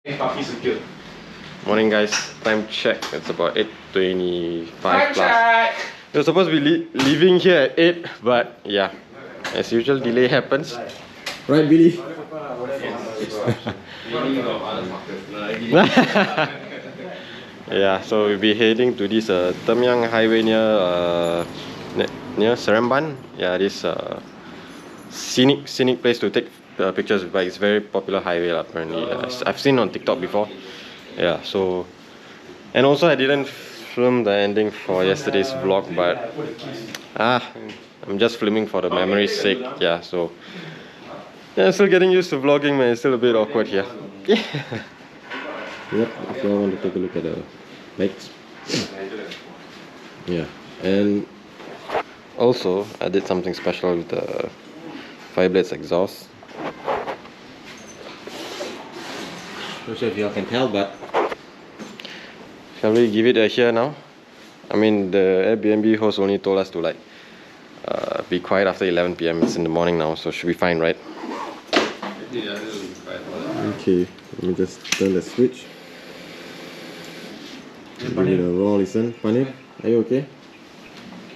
Morning guys, time check, it's about 8:25 plus. We're supposed to be leaving here at 8, but yeah, as usual delay happens. Right, Billy? Yeah, so we'll be heading to this Temiang highway near Seremban. Yeah, this scenic place to take pictures, but it's very popular highway apparently. I've seen on TikTok before. Yeah, so, and also I didn't film the ending for yesterday's vlog, but I'm just filming for the memory's sake. Yeah, so yeah, still getting used to vlogging, man. It's still a bit awkward here. Yeah. Yep, if you all want to take a look at the bikes. Yeah, and also I did something special with the Fireblades exhaust. Not sure if y'all can tell, but shall we give it a hear now? I mean, the Airbnb host only told us to like be quiet after 11 PM. It's in the morning now, so should be fine, right? Okay, let me just turn the switch. Give it a raw listen. Panir, are you okay?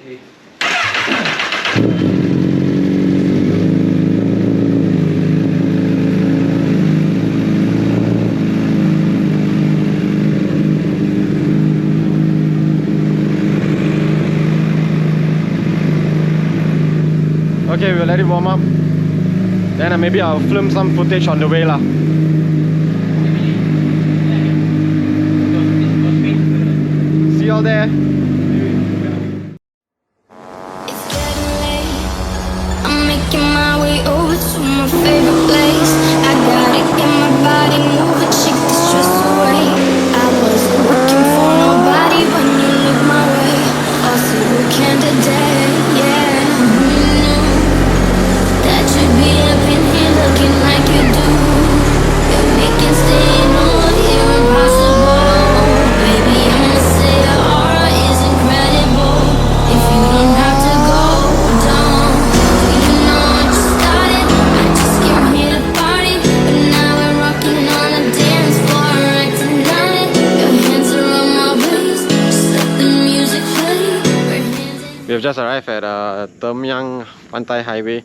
Okay. Okay, we'll let it warm up. Then maybe I'll film some footage on the way lah. See you all there. It's getting late. I'm making my way over to my favorite place. I gotta get my body moving, shake the stress away. I wasn't looking for nobody when you looked my way. Also a candidate, yeah. That you'd be up in here looking like you do. You're making staying on here impossible. Baby, I'ma say your aura is incredible. If you don't have to go, don't. You know I just started. I just came here to party, but now we're rocking on the dance floor right tonight. Your hands around my waist, just let the music play. We have just arrived at Temiang Pantai highway.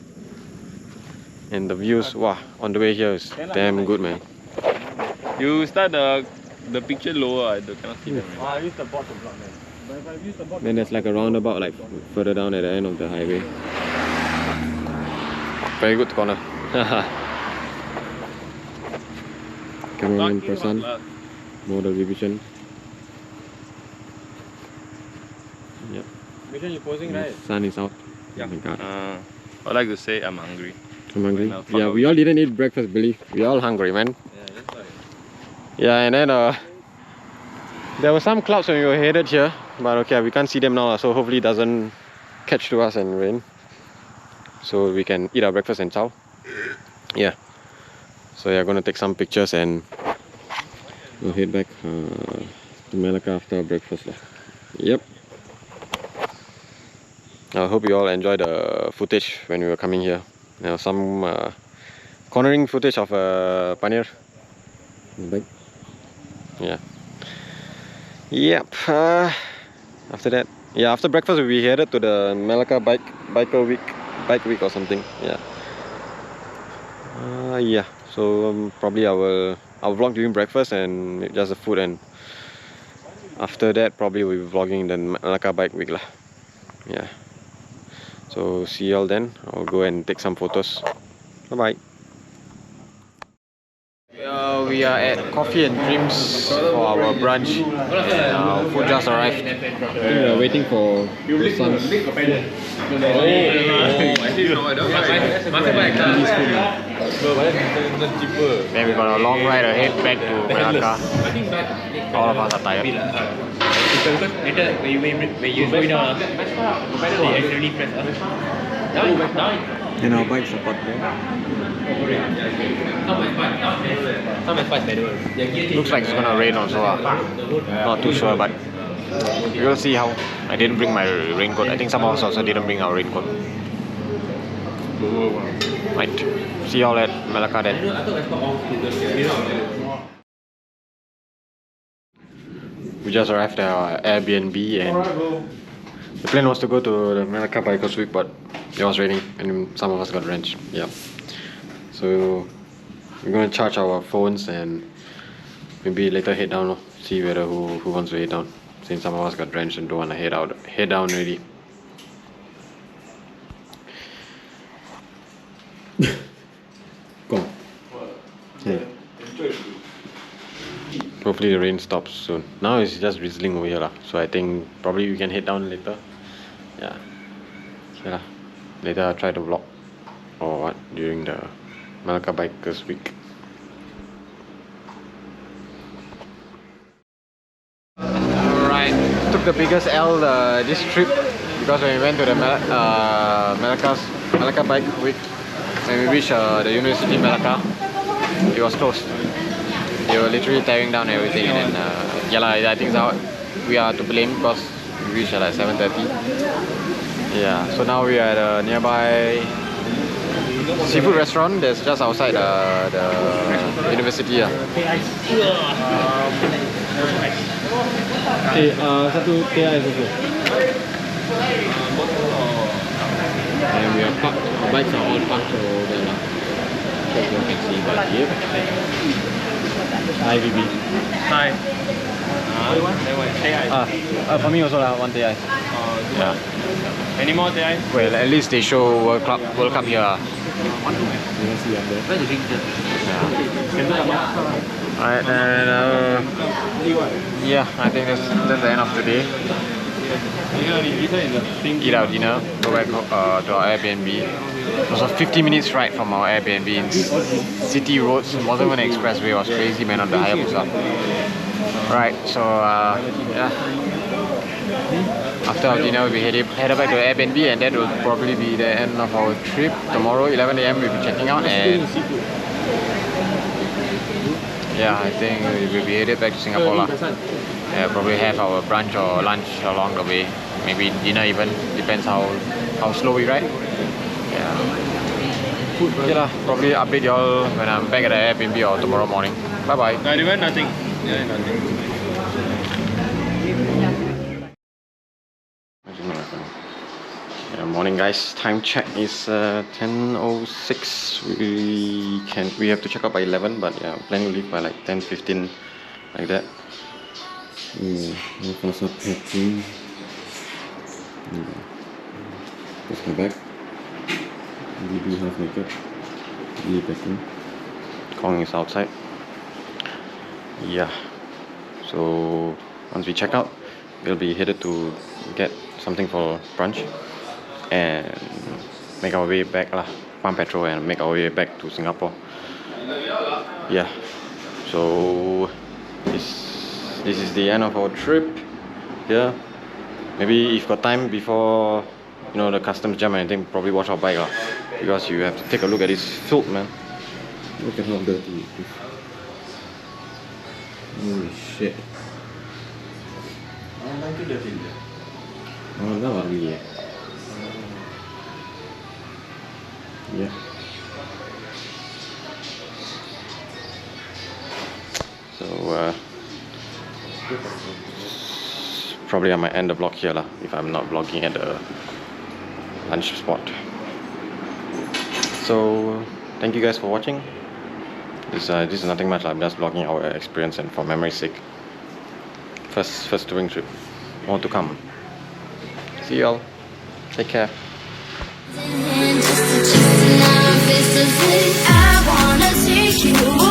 And the views, wow, on the way here is damn good, man. You start the picture lower, I cannot see them. I use the board to block them. But if I use the board, Then there's like a roundabout like further down at the end of the highway. Very good corner. Cameraman person, model revision. Yep. which one you posing, right? Sun is out. Yeah. Oh my god. I'd like to say I'm hungry. I'm hungry. Yeah, we all didn't eat breakfast, Billy. We all hungry, man. Yeah, that's right. Yeah, and then there were some clouds when we were headed here, but okay, we can't see them now, so hopefully it doesn't catch to us and rain, so we can eat our breakfast and chow. Yeah, so yeah, gonna take some pictures and we'll head back to Melaka after our breakfast lah. Yep. I hope you all enjoyed the footage when we were coming here. There was some cornering footage of Panir. Yeah. Yep. After that, yeah, after breakfast we headed to the Melaka bike week or something. Yeah. Yeah. So probably I'll vlog during breakfast and just the food, and after that probably we'll be vlogging the Melaka bike week lah. Yeah. So see y'all then. I'll go and take some photos. Bye bye. We are at Coffee and Dreams for our brunch. Our food just arrived. I think we are waiting for the sun's food. Then we got a long ride ahead back to Melaka. All of us are tired. Because later when you go down, they actually press us. And our bikes are parked there. Looks like it's gonna rain also. Not too sure, but we will see how. I didn't bring my raincoat. I think some of us also didn't bring our raincoat. Right. See y'all at Melaka then. just arrived at our Airbnb, and the plan was to go to the Melaka Bikers Week, but it was raining and some of us got drenched. Yeah. So we're gonna charge our phones and maybe later head down, see whether who wants to head down. Since some of us got drenched and don't wanna head down already. Go on. Hey. Hopefully the rain stops soon. Now it's just drizzling over here lah. So I think probably we can head down later. Yeah. Okay lah. Later I'll try to vlog or what during the Melaka Bikers Week. Alright, took the biggest L this trip because when we went to the Melaka Bike Week, when we reached the University Melaka, it was closed. They were literally tearing down everything, and then yeah lah, I think we are to blame because we reached at like 7:30. Yeah, so now we are at a nearby seafood restaurant that's just outside the university. Satu teh ais also. And we are parked, our bikes are all parked over there lah. So you can see that here. Hi BB. Hi. For me also lah, one teh ais. Yeah. Any more teh? Well, at least they show World Cup here. Alright, and yeah, I think that's the end of today. Eat our dinner, go back to our Airbnb. It was a 50 minutes ride from our Airbnb in city roads. It wasn't even an expressway, it was crazy man on the Hayabusa. Right, so yeah. After our dinner, we'll be headed back to the Airbnb, and that will probably be the end of our trip. Tomorrow, 11 AM, we'll be checking out, and yeah, I think we'll be headed back to Singapore lah. Yeah, probably have our brunch or lunch along the way. Maybe dinner even, depends how slow we ride. Yeah. Okay lah, probably update y'all when I'm back at the Airbnb or tomorrow morning. Bye bye. No, I went nothing. Yeah, nothing. Yeah, morning guys, time check is 10:06. We have to check out by 11, but yeah, I'm planning to leave by like 10:15, like that. Also packing. That's my bag. We do have makeup. Packing. Kong is outside. Yeah. So once we check out, we'll be headed to get something for brunch and make our way back lah, pump petrol and make our way back to Singapore. Yeah. So this is the end of our trip. Yeah. Maybe if got time before the customs jam and anything, probably wash our bike lah, because you have to take a look at this filth, man. Look at how dirty it is. Holy shit. Oh, that was really yeah. So probably I might end the vlog here lah, if I'm not vlogging at the lunch spot. So thank you guys for watching. This is nothing much. I'm just vlogging our experience and for memory's sake. First touring trip. More to come. See y'all. Take care. I wanna take you